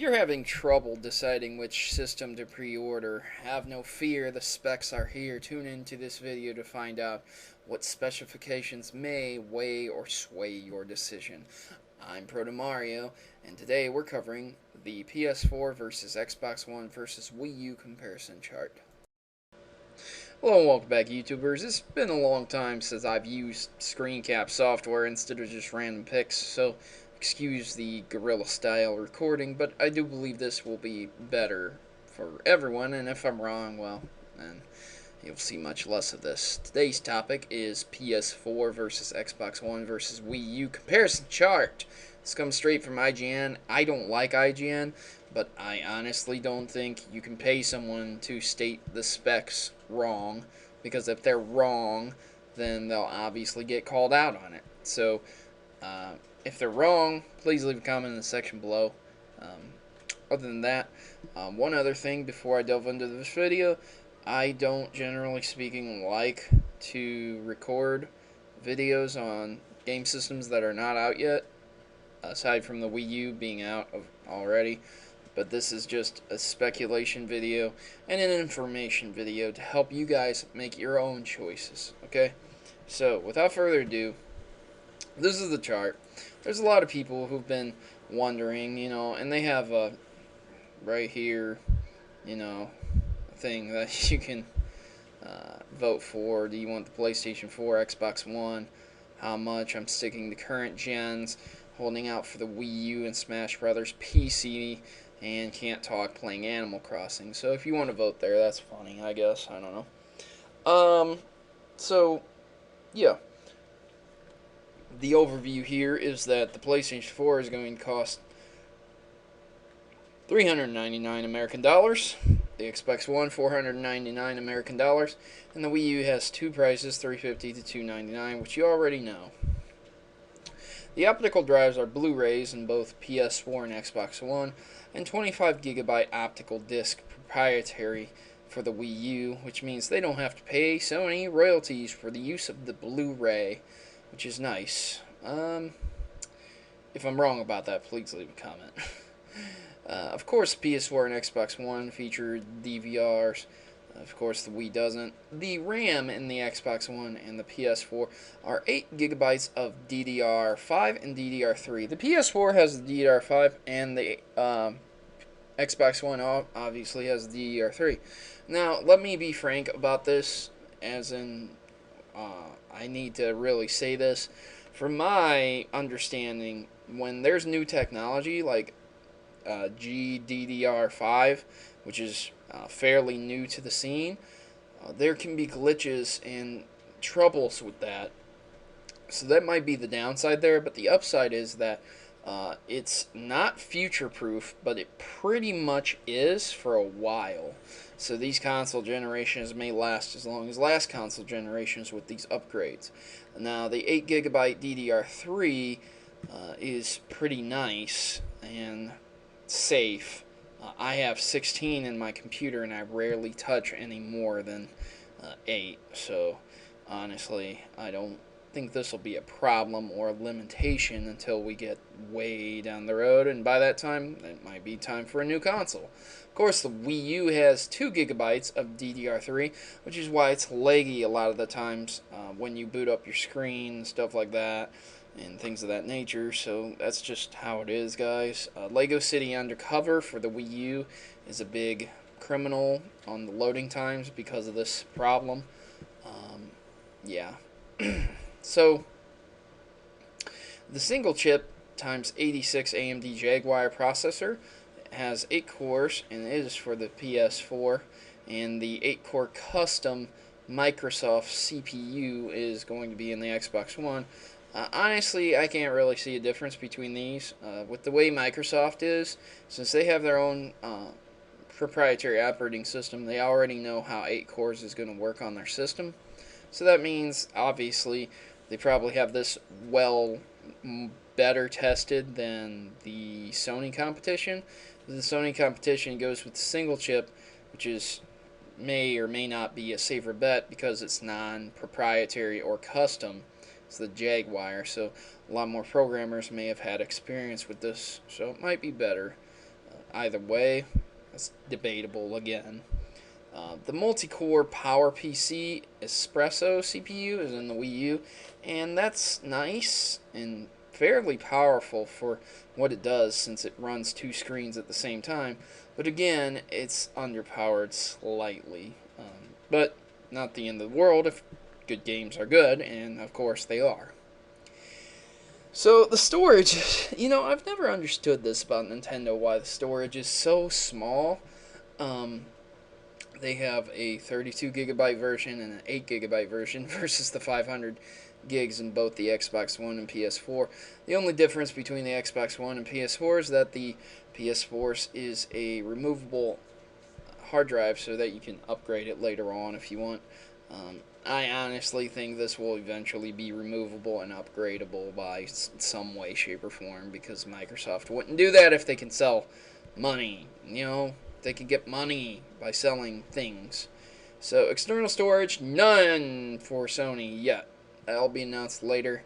If you're having trouble deciding which system to pre-order, have no fear, the specs are here. Tune into this video to find out what specifications may weigh or sway your decision. I'm Protomario, and today we're covering the PS4 versus Xbox One versus Wii U comparison chart. Hello and welcome back, YouTubers. It's been a long time since I've used screen cap software instead of just random pics, so excuse the guerrilla style recording, but I do believe this will be better for everyone, and if I'm wrong, well, then you'll see much less of this. Today's topic is PS4 versus Xbox One versus Wii U comparison chart. This comes straight from IGN. I don't like IGN, but I honestly don't think you can pay someone to state the specs wrong, because if they're wrong, then they'll obviously get called out on it. So, if they're wrong, please leave a comment in the section below. Other than that, one other thing before I delve into this video, I don't, generally speaking, like to record videos on game systems that are not out yet, aside from the Wii U being out already. But this is just a speculation video and an information video to help you guys make your own choices, okay? So, without further ado, this is the chart. There's a lot of people who've been wondering, and they have right here, a thing that you can vote for. Do you want the PlayStation 4, Xbox One? How much? I'm sticking to current gens, holding out for the Wii U and Smash Brothers PC, and can't talk playing Animal Crossing. So if you want to vote there, that's funny, I guess. I don't know. So, yeah. The overview here is that the PlayStation 4 is going to cost $399 American dollars. The Xbox One, $499 American dollars. And the Wii U has two prices, $350 to $299, which you already know. The optical drives are Blu-rays in both PS4 and Xbox One, and 25GB optical disc proprietary for the Wii U, which means they don't have to pay Sony royalties for the use of the Blu-ray, which is nice. If I'm wrong about that, please leave a comment. Of course, PS4 and Xbox One feature DVRs. Of course, the Wii doesn't. The RAM in the Xbox One and the PS4 are 8GB of DDR5 and DDR3. The PS4 has the DDR5, and the Xbox One obviously has the DDR3. Now, let me be frank about this, as in, I need to really say this. From my understanding, when there's new technology like GDDR5, which is fairly new to the scene, there can be glitches and troubles with that. So that might be the downside there, but the upside is that it's not future-proof, but it pretty much is for a while. So these console generations may last as long as last console generations with these upgrades. Now, the 8GB DDR3 is pretty nice and safe. I have 16 in my computer, and I rarely touch any more than 8. So, honestly, I don't think this will be a problem or a limitation until we get way down the road, and by that time, it might be time for a new console. Of course, the Wii U has 2GB of DDR3, which is why it's laggy a lot of the times when you boot up your screen and stuff like that, and things of that nature. So that's just how it is, guys. Lego City Undercover for the Wii U is a big criminal on the loading times because of this problem. Yeah. So, the single chip times 86 AMD Jaguar processor has 8 cores and is for the PS4, and the 8-core custom Microsoft CPU is going to be in the Xbox One. Honestly, I can't really see a difference between these. With the way Microsoft is, since they have their own proprietary operating system, they already know how 8 cores is going to work on their system. So that means, obviously, they probably have this better tested than the Sony competition. The Sony competition goes with the single chip, which may or may not be a safer bet because it's non-proprietary or custom. It's the Jaguar, so a lot more programmers may have had experience with this, so it might be better. Either way, it's debatable again. The multi-core PowerPC Espresso CPU is in the Wii U, and that's nice and fairly powerful for what it does since it runs two screens at the same time. But again, it's underpowered slightly. But not the end of the world if good games are good, and of course they are. So the storage, I've never understood this about Nintendo, why the storage is so small. Um, they have a 32 gigabyte version and an 8 gigabyte version versus the 500 gigs in both the Xbox One and PS4. The only difference between the Xbox One and PS4 is that the PS4 is a removable hard drive so that you can upgrade it later on if you want. I honestly think this will eventually be removable and upgradable by some way, shape, or form because Microsoft wouldn't do that if they can sell money. They can get money by selling things. So external storage, none for Sony yet. That'll be announced later.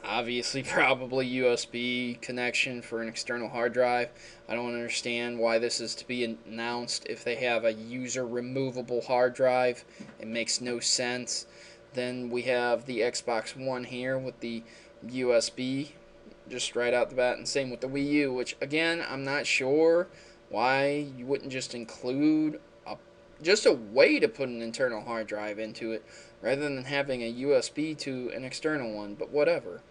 Obviously, probably USB connection for an external hard drive. I don't understand why this is to be announced if they have a user removable hard drive. It makes no sense. Then we have the Xbox One here with the USB just right out the bat, and same with the Wii U, which again, I'm not sure why you wouldn't just include just a way to put an internal hard drive into it rather than having a USB to an external one, but whatever.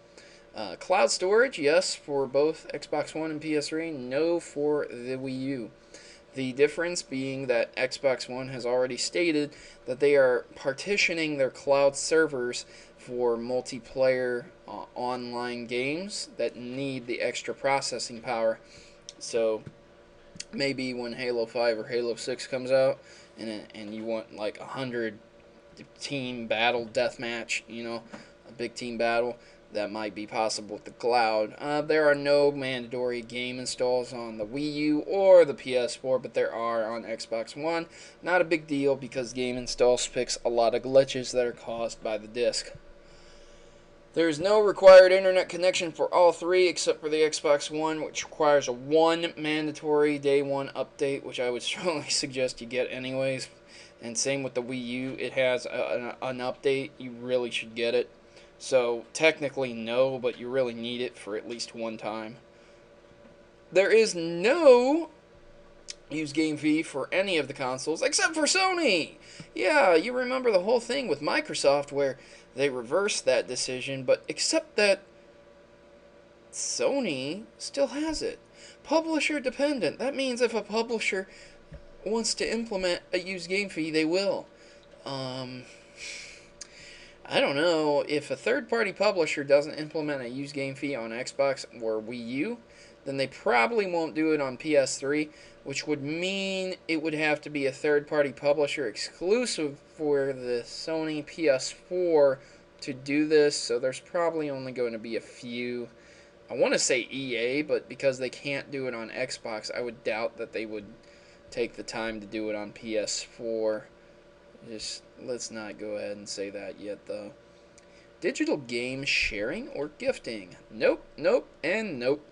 Cloud storage, yes, for both Xbox One and PS3, no for the Wii U. The difference being that Xbox One has already stated that they are partitioning their cloud servers for multiplayer online games that need the extra processing power. So maybe when Halo 5 or Halo 6 comes out and you want like 100 team battle deathmatch, a big team battle, that might be possible with the cloud. There are no mandatory game installs on the Wii U or the PS4, but there are on Xbox One. Not a big deal because game installs fix a lot of glitches that are caused by the disc. There is no required internet connection for all three except for the Xbox One, which requires a one mandatory day one update, which I would strongly suggest you get anyways. And same with the Wii U, it has an update. You really should get it. So technically no, but you really need it for at least one time. There is no use game fee for any of the consoles except for Sony. Yeah, you remember the whole thing with Microsoft where they reversed that decision, but except that Sony still has it. Publisher dependent. That means if a publisher wants to implement a use game fee, they will. I don't know, if a third-party publisher doesn't implement a use game fee on Xbox or Wii U, then they probably won't do it on PS3, which would mean it would have to be a third-party publisher exclusive for the Sony PS4 to do this, so there's probably only going to be a few. I want to say EA, but because they can't do it on Xbox, I would doubt that they would take the time to do it on PS4. Just let's not go ahead and say that yet, though. Digital game sharing or gifting? Nope, nope, and nope.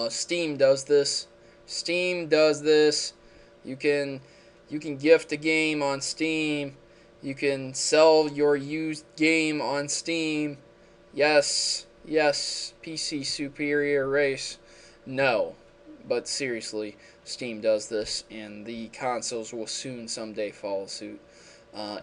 Steam does this. Steam does this. You can gift a game on Steam. You can sell your used game on Steam. Yes, yes, PC superior race. No, but seriously, Steam does this, and the consoles will soon someday follow suit.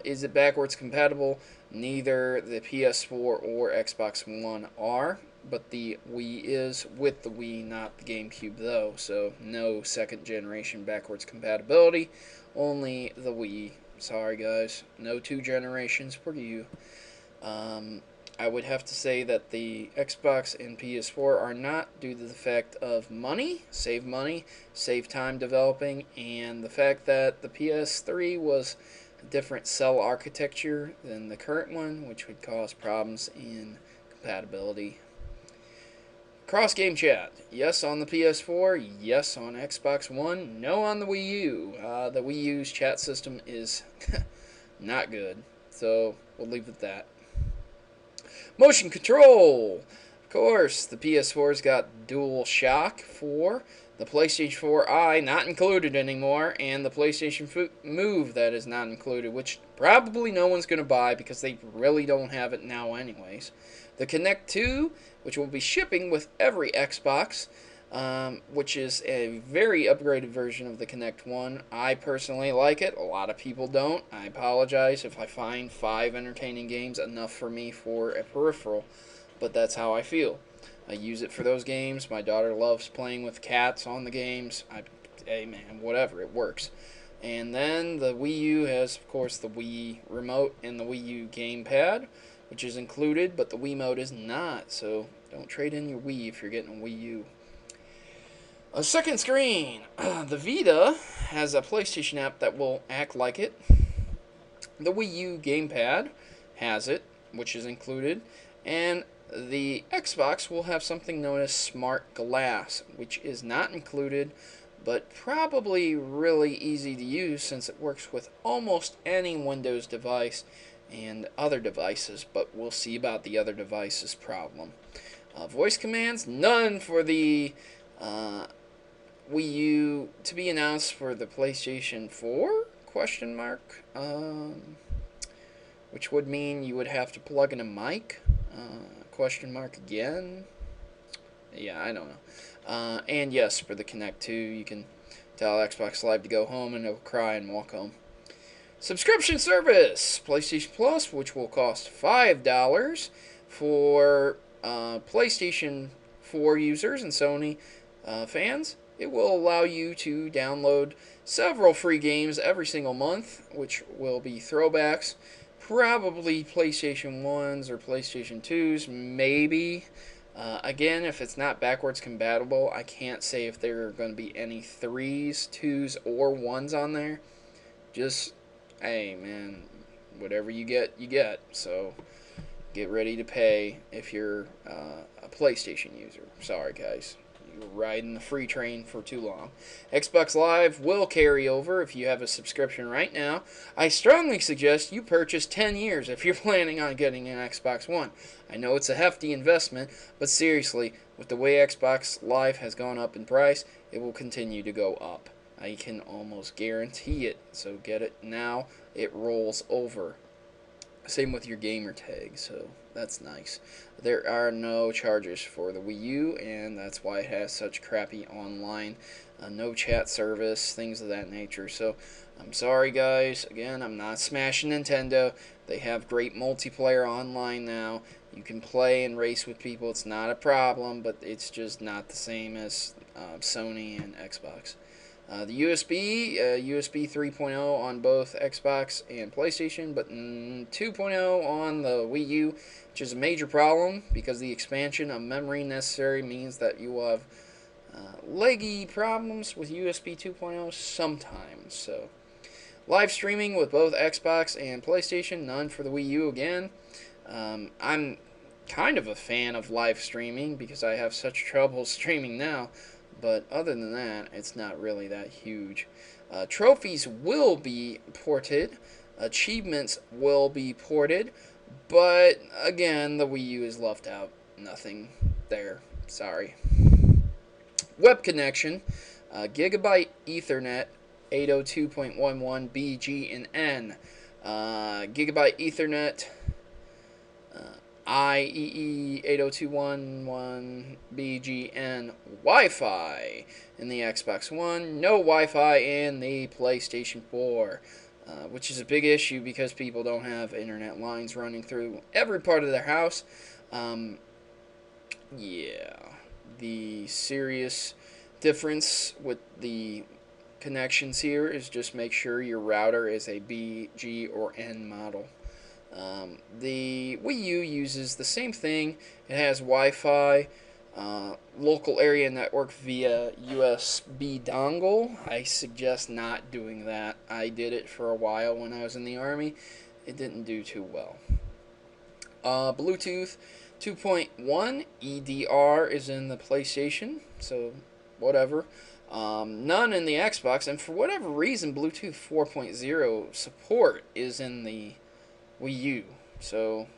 Is it backwards compatible? Neither the PS4 or Xbox One are, but the Wii is with the Wii, not the GameCube though, so no second generation backwards compatibility, only the Wii. Sorry guys, no two generations for you. I would have to say that the Xbox and PS4 are not, due to the fact of money, save time developing, and the fact that the PS3 was a different cell architecture than the current one, which would cause problems in compatibility. Cross game chat, yes on the PS4, yes on Xbox One, no on the Wii U. The Wii U's chat system is not good, so we'll leave it at that. Motion control! Of course, the PS4's got Dual Shock 4. the PlayStation 4i not included anymore, and the PlayStation Move that is not included, which probably no one's going to buy because they really don't have it now anyways. The Kinect 2, which will be shipping with every Xbox, which is a very upgraded version of the Kinect 1. I personally like it. A lot of people don't. I apologize if I find 5 entertaining games enough for me for a peripheral, but that's how I feel. I use it for those games. My daughter loves playing with cats on the games. Hey man, whatever, it works. And then the Wii U has, of course, the Wii Remote and the Wii U Gamepad, which is included, but the Wii Mode is not. So don't trade in your Wii if you're getting a Wii U. A second screen. The Vita has a PlayStation app that will act like it. The Wii U Gamepad has it, which is included. And the Xbox will have something known as Smart Glass, which is not included, but probably really easy to use since it works with almost any Windows device and other devices, but we'll see about the other devices problem. Voice commands, none for the Wii U, to be announced for the PlayStation 4? Question mark. Which would mean you would have to plug in a mic. Question mark again. Yeah, I don't know. And yes, for the Kinect 2, you can tell Xbox Live to go home and it'll cry and walk home. Subscription service. PlayStation Plus, which will cost $5 for PlayStation 4 users and Sony fans. It will allow you to download several free games every single month, which will be throwbacks. Probably PlayStation 1s or PlayStation 2s, maybe. Again, if it's not backwards compatible, I can't say if there are going to be any 3s, 2s, or 1s on there. Just, hey, man, whatever you get, you get. So, get ready to pay if you're a PlayStation user. Sorry, guys. You're riding the free train for too long. Xbox Live will carry over if you have a subscription right now. I strongly suggest you purchase 10 years if you're planning on getting an Xbox One. I know it's a hefty investment, but seriously, with the way Xbox Live has gone up in price, it will continue to go up. I can almost guarantee it, so get it now. It rolls over. Same with your gamer tag, so that's nice. There are no charges for the Wii U, and that's why it has such crappy online, no chat service, things of that nature. So I'm sorry, guys. Again, I'm not smashing Nintendo. They have great multiplayer online now. You can play and race with people. It's not a problem, but it's just not the same as Sony and Xbox. The USB 3.0 on both Xbox and PlayStation, but 2.0 on the Wii U, which is a major problem because the expansion of memory necessary means that you will have leggy problems with USB 2.0 sometimes. So, live streaming with both Xbox and PlayStation, none for the Wii U again. I'm kind of a fan of live streaming because I have such trouble streaming now. But other than that, it's not really that huge. Trophies will be ported. Achievements will be ported. But, again, the Wii U is left out. Nothing there. Sorry. Web connection. Gigabyte Ethernet 802.11 BG and N. Gigabyte Ethernet IEEE 802.11 BGN Wi-Fi in the Xbox One, no Wi-Fi in the PlayStation 4, which is a big issue because people don't have internet lines running through every part of their house. Yeah, the serious difference with the connections here is just make sure your router is a B, G, or N model. The Wii U uses the same thing. It has Wi-Fi, local area network via USB dongle. I suggest not doing that. I did it for a while when I was in the Army. It didn't do too well. Bluetooth 2.1 EDR is in the PlayStation, so whatever. None in the Xbox, and for whatever reason, Bluetooth 4.0 support is in the Wii U, so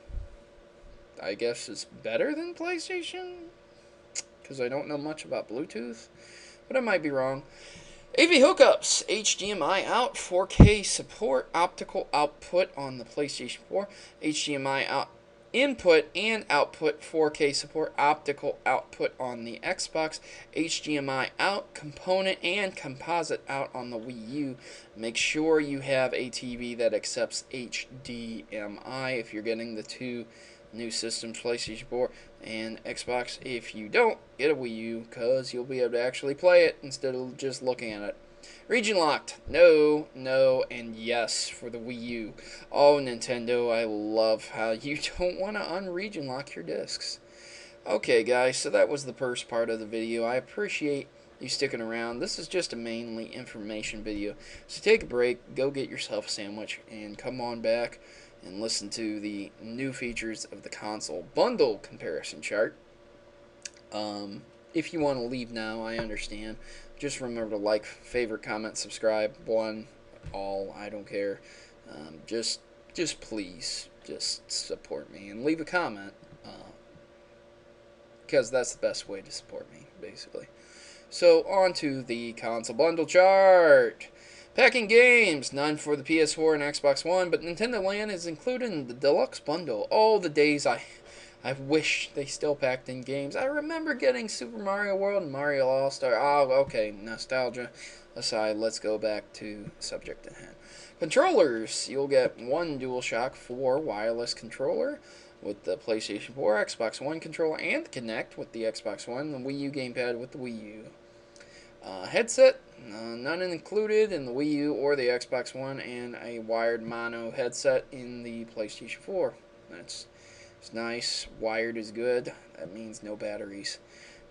I guess it's better than PlayStation, because I don't know much about Bluetooth, but I might be wrong. AV hookups, HDMI out, 4K support, optical output on the PlayStation 4, HDMI out input and output, 4K support, optical output on the Xbox, HDMI out, component and composite out on the Wii U. Make sure you have a TV that accepts HDMI if you're getting the two new systems, PlayStation 4 and Xbox. If you don't, get a Wii U, because you'll be able to actually play it instead of just looking at it. Region locked. No, no, and yes for the Wii U. Oh, Nintendo, I love how you don't want to unregion lock your discs. Okay, guys, so that was the first part of the video. I appreciate you sticking around. This is just a mainly information video. So take a break, go get yourself a sandwich, and come on back and listen to the new features of the console bundle comparison chart. If you want to leave now, I understand. Just remember to like, favorite, comment, subscribe, one, all, I don't care. Just please, just support me and leave a comment, because that's the best way to support me, basically. So, on to the console bundle chart. Packing games, none for the PS4 and Xbox One, but Nintendo Land is included in the deluxe bundle. Oh, the days I wish they still packed in games. I remember getting Super Mario World and Mario All-Star. Oh, okay, nostalgia aside, let's go back to subject at hand. Controllers, you'll get one DualShock 4 wireless controller with the PlayStation 4, Xbox One controller, and the Kinect with the Xbox One, the Wii U gamepad with the Wii U. Headset, none included in the Wii U or the Xbox One, and a wired mono headset in the PlayStation 4. It's nice. Wired is good. That means no batteries.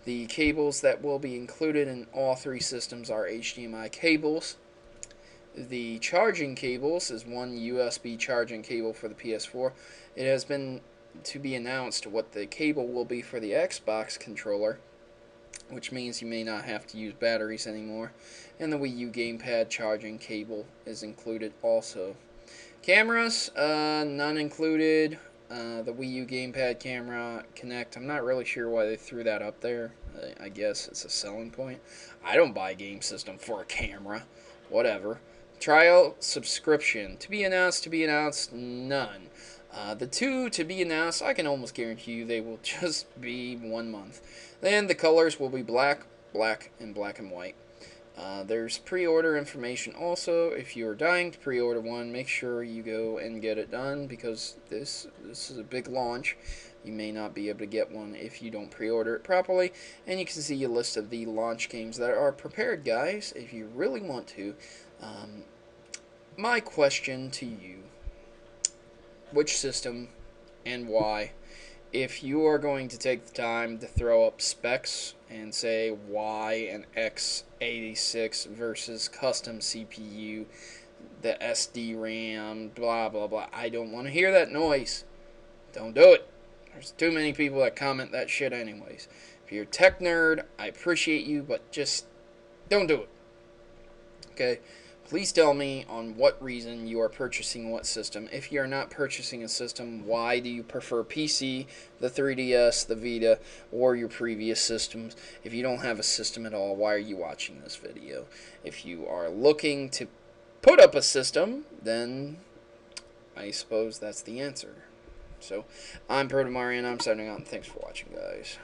The cables that will be included in all three systems are HDMI cables. The charging cables is one USB charging cable for the PS4. It has been to be announced what the cable will be for the Xbox controller, which means you may not have to use batteries anymore. And the Wii U gamepad charging cable is included also. Cameras, none included. The Wii U gamepad camera Kinect, I'm not really sure why they threw that up there. I guess it's a selling point. I don't buy a game system for a camera. Whatever. Trial subscription, to be announced, none. The two to be announced, I can almost guarantee you they will just be 1 month. Then the colors will be black, and black and white. There's pre-order information also. If you're dying to pre-order one, make sure you go and get it done, because this is a big launch. You may not be able to get one if you don't pre-order it properly. And you can see a list of the launch games that are prepared, guys, if you really want to. My question to you, which system and why? If you are going to take the time to throw up specs and say why an x86 versus custom CPU, the SD RAM, blah blah blah, I don't want to hear that noise. Don't do it. There's too many people that comment that shit anyways. If you're a tech nerd, I appreciate you, but just don't do it. Okay? Please tell me on what reason you are purchasing what system. If you are not purchasing a system, why do you prefer PC, the 3DS, the Vita, or your previous systems? If you don't have a system at all, why are you watching this video? If you are looking to put up a system, then I suppose that's the answer. So, I'm Protomario, and I'm signing out, and thanks for watching, guys.